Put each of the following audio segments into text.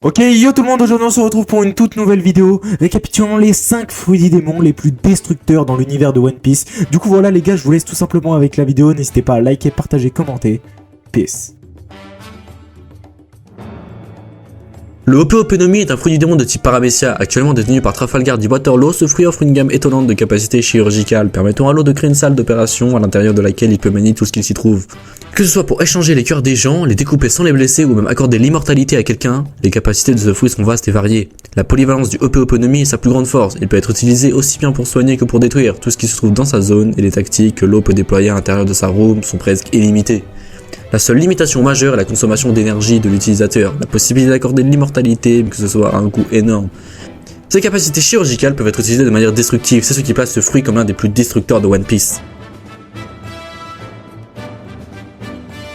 Ok, yo tout le monde, aujourd'hui on se retrouve pour une toute nouvelle vidéo récapitulant les 5 fruits du démon les plus destructeurs dans l'univers de One Piece. Du coup voilà les gars, je vous laisse tout simplement avec la vidéo, n'hésitez pas à liker, partager, commenter. Peace. Le Hopeoponomi est un fruit du démon de type Paramecia, actuellement détenu par Trafalgar du Waterloo. Ce fruit offre une gamme étonnante de capacités chirurgicales, permettant à l'eau de créer une salle d'opération à l'intérieur de laquelle il peut manier tout ce qu'il s'y trouve. Que ce soit pour échanger les cœurs des gens, les découper sans les blesser ou même accorder l'immortalité à quelqu'un, les capacités de ce fruit sont vastes et variées. La polyvalence du Hopeoponomi est sa plus grande force, il peut être utilisé aussi bien pour soigner que pour détruire. Tout ce qui se trouve dans sa zone et les tactiques que l'eau peut déployer à l'intérieur de sa room sont presque illimitées. La seule limitation majeure est la consommation d'énergie de l'utilisateur, la possibilité d'accorder de l'immortalité, mais que ce soit à un coût énorme. Ces capacités chirurgicales peuvent être utilisées de manière destructive, c'est ce qui place ce fruit comme l'un des plus destructeurs de One Piece.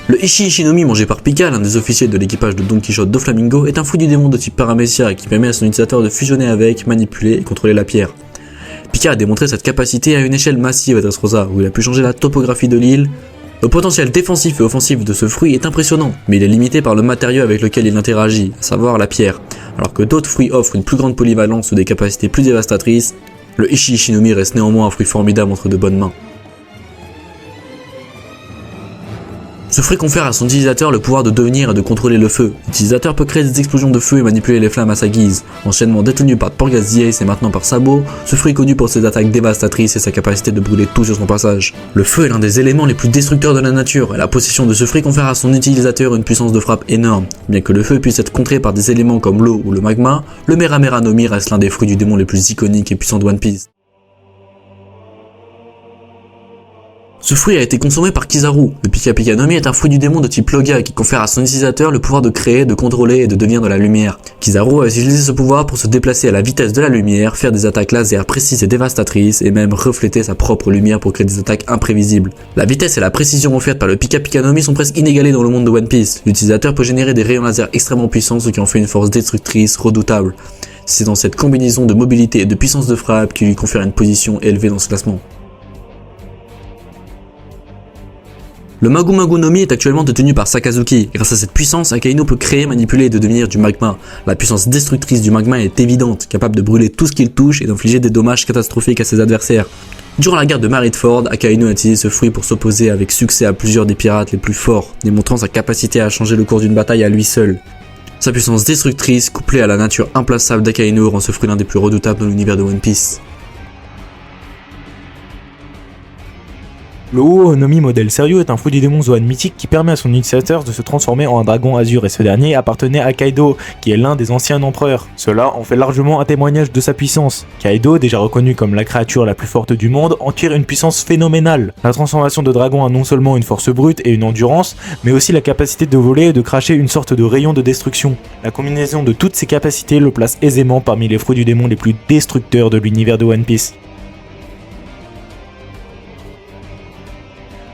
Le Ishi-Ishinomi mangé par Pika, l'un des officiers de l'équipage de Don Quichotte Doflamingo, est un fruit du démon de type Paramecia qui permet à son utilisateur de fusionner avec, manipuler et contrôler la pierre. Pika a démontré cette capacité à une échelle massive à Dressrosa, où il a pu changer la topographie de l'île. Le potentiel défensif et offensif de ce fruit est impressionnant, mais il est limité par le matériau avec lequel il interagit, à savoir la pierre. Alors que d'autres fruits offrent une plus grande polyvalence ou des capacités plus dévastatrices, le Ishi-Ishinomi reste néanmoins un fruit formidable entre de bonnes mains. Ce fruit confère à son utilisateur le pouvoir de devenir et de contrôler le feu. L'utilisateur peut créer des explosions de feu et manipuler les flammes à sa guise. Anciennement détenu par Porgas Diaz et maintenant par Sabo, ce fruit est connu pour ses attaques dévastatrices et sa capacité de brûler tout sur son passage. Le feu est l'un des éléments les plus destructeurs de la nature, et la possession de ce fruit confère à son utilisateur une puissance de frappe énorme. Bien que le feu puisse être contré par des éléments comme l'eau ou le magma, le Mera Mera no Mi reste l'un des fruits du démon les plus iconiques et puissants de One Piece. Ce fruit a été consommé par Kizaru. Le Pika Pika no Mi est un fruit du démon de type Logia qui confère à son utilisateur le pouvoir de créer, de contrôler et de devenir de la lumière. Kizaru a utilisé ce pouvoir pour se déplacer à la vitesse de la lumière, faire des attaques laser précises et dévastatrices et même refléter sa propre lumière pour créer des attaques imprévisibles. La vitesse et la précision offertes par le Pika Pika no Mi sont presque inégalées dans le monde de One Piece. L'utilisateur peut générer des rayons laser extrêmement puissants, ce qui en fait une force destructrice redoutable. C'est dans cette combinaison de mobilité et de puissance de frappe qui lui confère une position élevée dans ce classement. Le Magu Magu no Mi est actuellement détenu par Sakazuki. Grâce à cette puissance, Akainu peut créer, manipuler et devenir du magma. La puissance destructrice du magma est évidente, capable de brûler tout ce qu'il touche et d'infliger des dommages catastrophiques à ses adversaires. Durant la guerre de Marineford, Akainu a utilisé ce fruit pour s'opposer avec succès à plusieurs des pirates les plus forts, démontrant sa capacité à changer le cours d'une bataille à lui seul. Sa puissance destructrice, couplée à la nature implaçable d'Akainu, rend ce fruit l'un des plus redoutables dans l'univers de One Piece. Le Ho-Oh-No-Mi modèle sérieux est un fruit du démon Zoan mythique qui permet à son utilisateur de se transformer en un dragon azur, et ce dernier appartenait à Kaido, qui est l'un des anciens empereurs. Cela en fait largement un témoignage de sa puissance. Kaido, déjà reconnu comme la créature la plus forte du monde, en tire une puissance phénoménale. La transformation de dragon a non seulement une force brute et une endurance, mais aussi la capacité de voler et de cracher une sorte de rayon de destruction. La combinaison de toutes ces capacités le place aisément parmi les fruits du démon les plus destructeurs de l'univers de One Piece.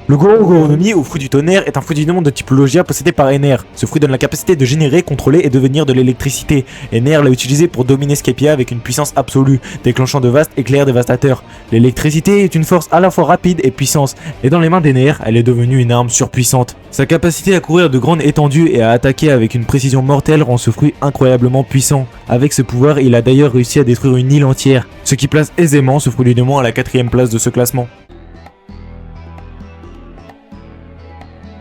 Le Goro-Goro-No-Mi, ou fruit du tonnerre, est un fruit du démon de type Logia possédé par Ener. Ce fruit donne la capacité de générer, contrôler et devenir de l'électricité. Ener l'a utilisé pour dominer Skypiea avec une puissance absolue, déclenchant de vastes éclairs dévastateurs. L'électricité est une force à la fois rapide et puissante, et dans les mains d'Ener, elle est devenue une arme surpuissante. Sa capacité à courir de grandes étendues et à attaquer avec une précision mortelle rend ce fruit incroyablement puissant. Avec ce pouvoir, il a d'ailleurs réussi à détruire une île entière, ce qui place aisément ce fruit du démon à la 4ème place de ce classement.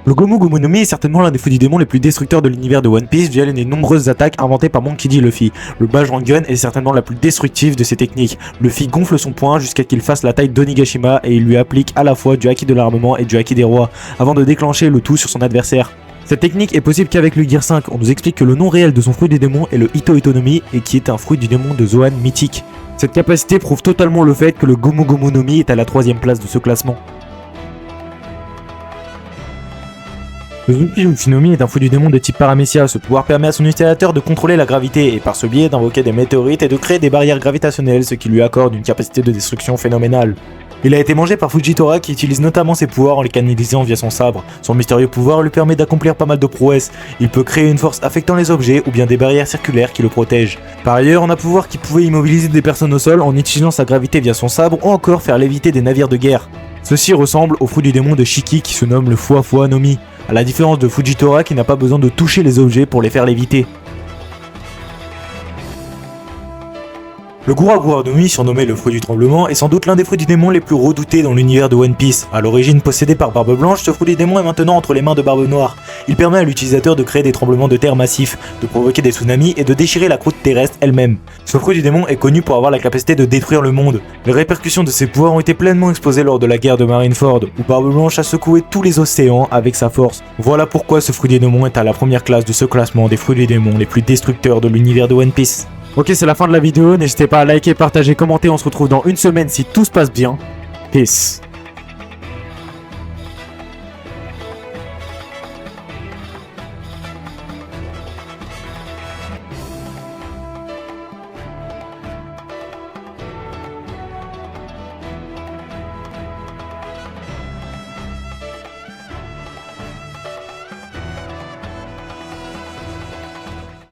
Le Gomu Gomu no Mi est certainement l'un des fruits du démon les plus destructeurs de l'univers de One Piece via l'une des nombreuses attaques inventées par Monkey D. Luffy. Le Bajang Gun est certainement la plus destructive de ces techniques. Luffy gonfle son poing jusqu'à qu'il fasse la taille d'Onigashima et il lui applique à la fois du haki de l'armement et du haki des rois, avant de déclencher le tout sur son adversaire. Cette technique est possible qu'avec le Gear 5, on nous explique que le nom réel de son fruit du démon est le Ito Ito no Mi et qui est un fruit du démon de Zoan mythique. Cette capacité prouve totalement le fait que le Gomu Gomu no Mi est à la 3ème place de ce classement. Le Zuki Ushinomi est un fruit du démon de type Paramecia. Ce pouvoir permet à son utilisateur de contrôler la gravité et par ce biais d'invoquer des météorites et de créer des barrières gravitationnelles, ce qui lui accorde une capacité de destruction phénoménale. Il a été mangé par Fujitora qui utilise notamment ses pouvoirs en les canalisant via son sabre. Son mystérieux pouvoir lui permet d'accomplir pas mal de prouesses. Il peut créer une force affectant les objets ou bien des barrières circulaires qui le protègent. Par ailleurs, on a pouvoir qui pouvait immobiliser des personnes au sol en utilisant sa gravité via son sabre ou encore faire léviter des navires de guerre. Ceci ressemble au fruit du démon de Shiki qui se nomme le Fua Fua no Mi, à la différence de Fujitora qui n'a pas besoin de toucher les objets pour les faire léviter. Le Gura no Mi, surnommé le fruit du tremblement, est sans doute l'un des fruits du démon les plus redoutés dans l'univers de One Piece. À l'origine possédé par Barbe Blanche, ce fruit du démon est maintenant entre les mains de Barbe Noire. Il permet à l'utilisateur de créer des tremblements de terre massifs, de provoquer des tsunamis et de déchirer la croûte terrestre elle-même. Ce fruit du démon est connu pour avoir la capacité de détruire le monde. Les répercussions de ses pouvoirs ont été pleinement exposées lors de la guerre de Marineford, où Barbe Blanche a secoué tous les océans avec sa force. Voilà pourquoi ce fruit du démon est à la première classe de ce classement des fruits du démon les plus destructeurs de l'univers de One Piece. Ok, c'est la fin de la vidéo, n'hésitez pas à liker, partager, commenter, on se retrouve dans une semaine si tout se passe bien. Peace.